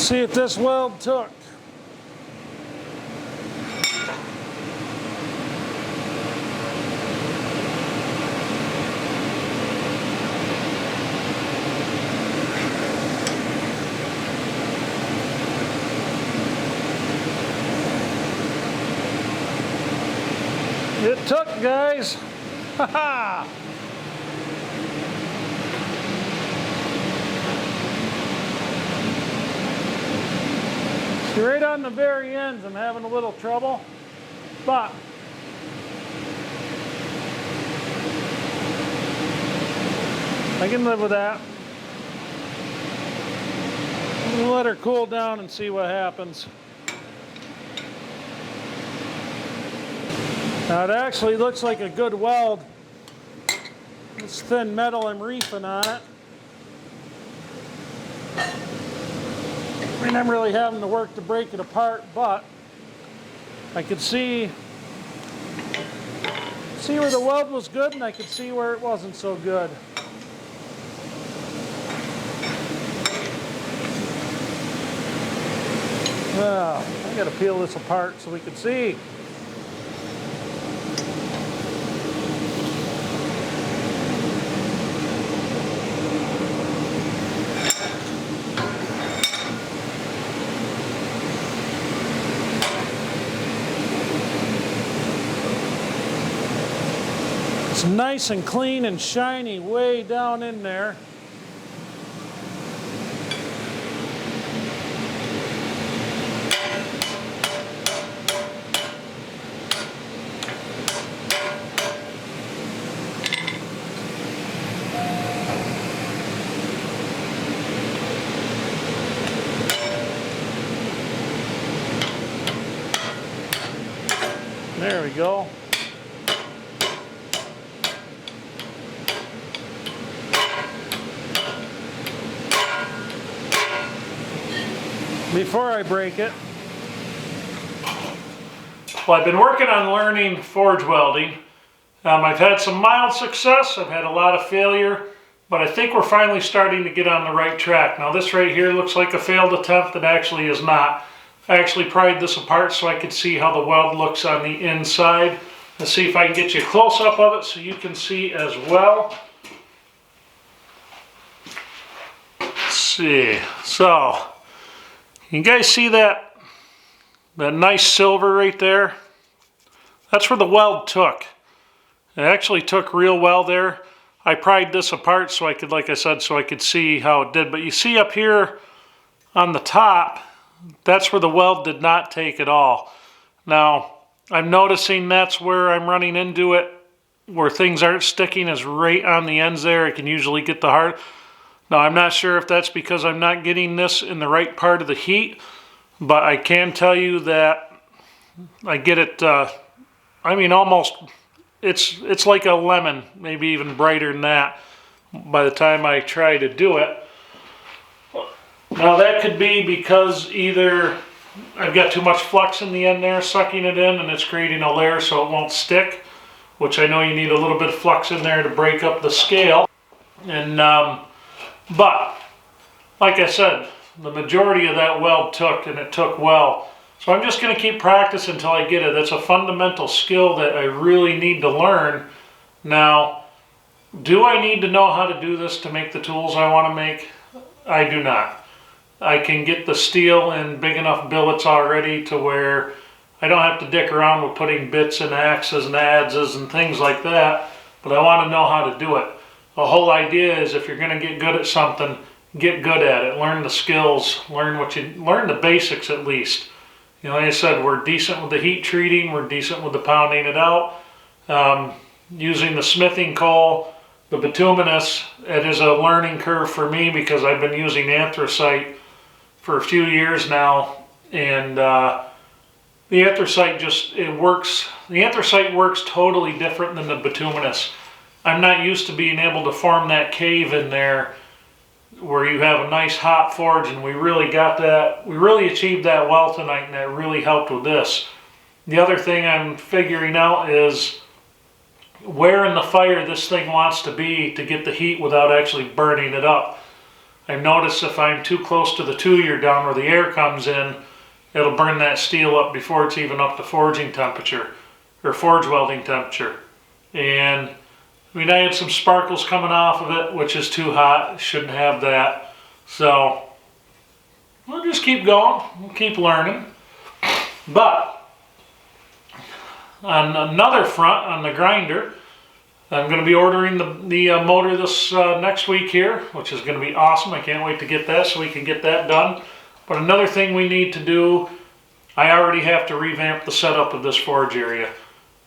See if this weld took. It took, guys. Haha. Right on the very ends, I'm having a little trouble, but I can live with that. We'll let her cool down and see what happens. Now it actually looks like a good weld. This thin metal I'm reefing on it. I mean, I'm really having to work to break it apart, but I could see where the weld was good, and I could see where it wasn't so good. Well, I got to peel this apart so we can see. It's nice and clean and shiny way down in there. There we go. Before I break it. Well, I've been working on learning forge welding. I've had some mild success, I've had a lot of failure, but I think we're finally starting to get on the right track. Now this right here looks like a failed attempt. It actually is not. I actually pried this apart so I could see how the weld looks on the inside. Let's see if I can get you a close-up of it so you can see as well. Let's see. So, you guys see that nice silver right there? That's where the weld took. It actually took real well there. I pried this apart so I could, like I said, so I could see how it did. But you see up here on the top, that's where the weld did not take at all. Now, I'm noticing that's where I'm running into it, where things aren't sticking, is right on the ends there. I can usually get the hard. Now, I'm not sure if that's because I'm not getting this in the right part of the heat, but I can tell you that I get it, I mean, almost, it's like a lemon, maybe even brighter than that by the time I try to do it. Now, that could be because either I've got too much flux in the end there, sucking it in, and it's creating a layer so it won't stick, which I know you need a little bit of flux in there to break up the scale. And, but, like I said, the majority of that weld took, and it took well. So I'm just going to keep practicing until I get it. That's a fundamental skill that I really need to learn. Now, do I need to know how to do this to make the tools I want to make? I do not. I can get the steel in big enough billets already to where I don't have to dick around with putting bits and axes and adzes and things like that, but I want to know how to do it. The whole idea is if you're going to get good at something, get good at it. Learn the skills, learn the basics at least. You know, like I said, we're decent with the heat treating, we're decent with the pounding it out. Using the smithing coal, the bituminous, it is a learning curve for me because I've been using anthracite for a few years now, and the anthracite works. The anthracite works totally different than the bituminous. I'm not used to being able to form that cave in there where you have a nice hot forge, and we really got that. We really achieved that well tonight, and that really helped with this. The other thing I'm figuring out is where in the fire this thing wants to be to get the heat without actually burning it up. I've noticed if I'm too close to the tuyer down where the air comes in, it'll burn that steel up before it's even up to forging temperature, or forge welding temperature. And I mean, I had some sparkles coming off of it, which is too hot. Shouldn't have that. So we'll just keep going. We'll keep learning. But on another front, on the grinder, I'm going to be ordering the motor this next week here, which is going to be awesome. I can't wait to get that so we can get that done. But another thing we need to do, I already have to revamp the setup of this forge area.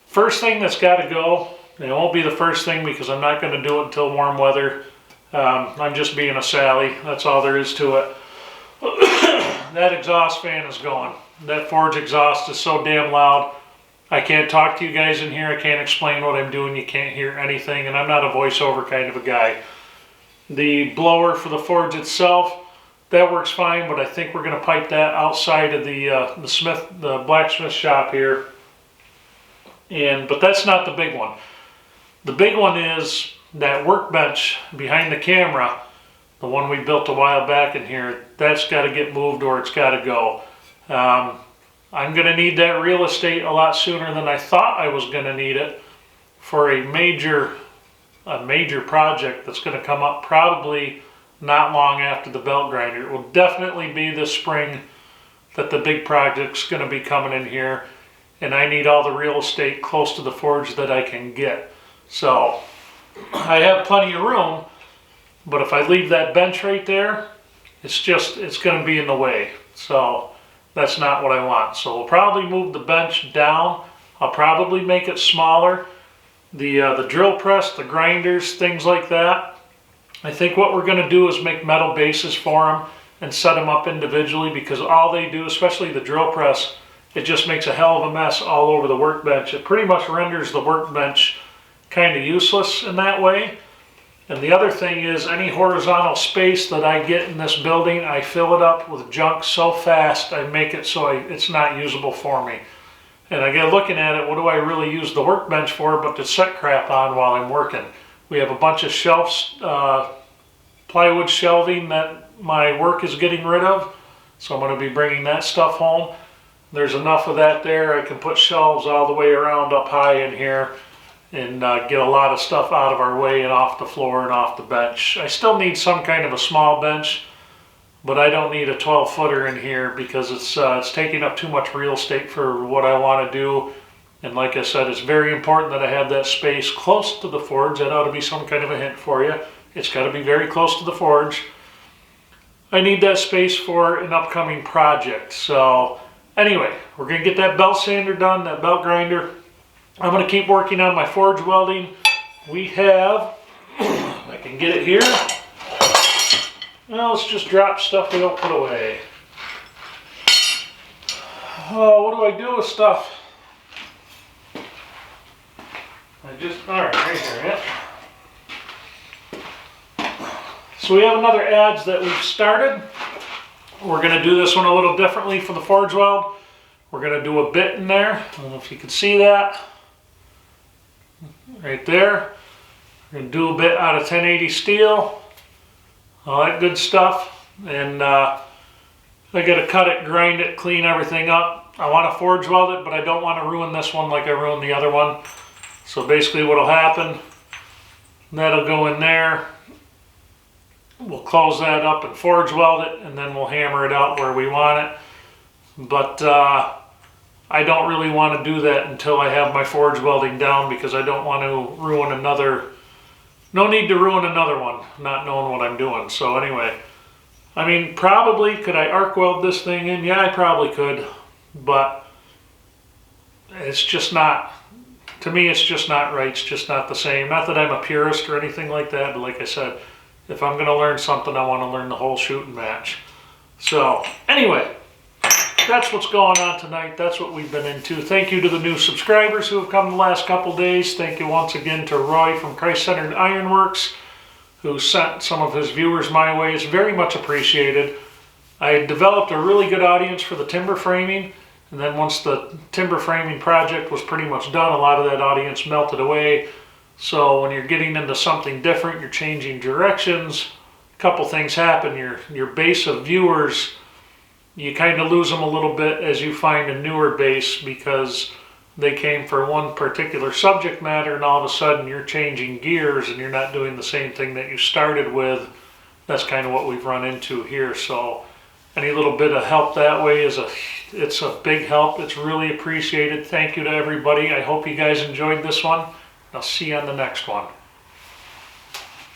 First thing that's got to go, it won't be the first thing because I'm not going to do it until warm weather. I'm just being a Sally. That's all there is to it. That exhaust fan is going. That forge exhaust is so damn loud. I can't talk to you guys in here. I can't explain what I'm doing. You can't hear anything, and I'm not a voiceover kind of a guy. The blower for the forge itself, that works fine, but I think we're going to pipe that outside of the blacksmith shop here. But that's not the big one. The big one is that workbench behind the camera, the one we built a while back in here. That's got to get moved or it's got to go. I'm going to need that real estate a lot sooner than I thought I was going to need it for a major project that's going to come up probably not long after the belt grinder. It will definitely be this spring that the big project's going to be coming in here, and I need all the real estate close to the forge that I can get. So I have plenty of room, but if I leave that bench right there, it's going to be in the way. So that's not what I want. So we'll probably move the bench down. I'll probably make it smaller. The drill press, the grinders, things like that. I think what we're going to do is make metal bases for them and set them up individually, because all they do, especially the drill press, it just makes a hell of a mess all over the workbench. It pretty much renders the workbench kind of useless in that way. And the other thing is, any horizontal space that I get in this building, I fill it up with junk so fast, I make it so it's not usable for me. And I get looking at it, what do I really use the workbench for but to set crap on while I'm working? We have a bunch of shelves, plywood shelving that my work is getting rid of, so I'm going to be bringing that stuff home. There's enough of that there. I can put shelves all the way around up high in here and get a lot of stuff out of our way and off the floor and off the bench. I still need some kind of a small bench, but I don't need a 12-footer in here because it's taking up too much real estate for what I want to do. And like I said, it's very important that I have that space close to the forge. That ought to be some kind of a hint for you. It's got to be very close to the forge. I need that space for an upcoming project. So anyway, we're going to get that belt sander done, that belt grinder. I'm going to keep working on my forge welding. We have, if I can get it here. Well, let's just drop stuff we don't put away. Oh, what do I do with stuff? Alright, right here, yeah. So we have another adze that we've started. We're going to do this one a little differently for the forge weld. We're going to do a bit in there. I don't know if you can see that. Right there. We're going to do a bit out of 1080 steel. All that good stuff. And I got to cut it, grind it, clean everything up. I want to forge weld it, but I don't want to ruin this one like I ruined the other one. So basically what will happen, that'll go in there. We'll close that up and forge weld it, and then we'll hammer it out where we want it. But I don't really want to do that until I have my forge welding down, because I don't want to ruin another. No need to ruin another one, not knowing what I'm doing. So anyway, I mean, probably, could I arc weld this thing in? Yeah, I probably could, but it's just not, to me, it's just not right. It's just not the same. Not that I'm a purist or anything like that, but like I said, if I'm going to learn something, I want to learn the whole shooting match. So anyway, that's what's going on tonight. That's what we've been into. Thank you to the new subscribers who have come the last couple days. Thank you once again to Roy from Christ-Centered Ironworks, who sent some of his viewers my way. It's very much appreciated. I developed a really good audience for the timber framing, and then once the timber framing project was pretty much done, a lot of that audience melted away. So when you're getting into something different, you're changing directions, a couple things happen. Your base of viewers, you kind of lose them a little bit as you find a newer base, because they came for one particular subject matter, and all of a sudden you're changing gears and you're not doing the same thing that you started with. That's kind of what we've run into here. So any little bit of help that way it's a big help. It's really appreciated. Thank you to everybody. I hope you guys enjoyed this one. I'll see you on the next one.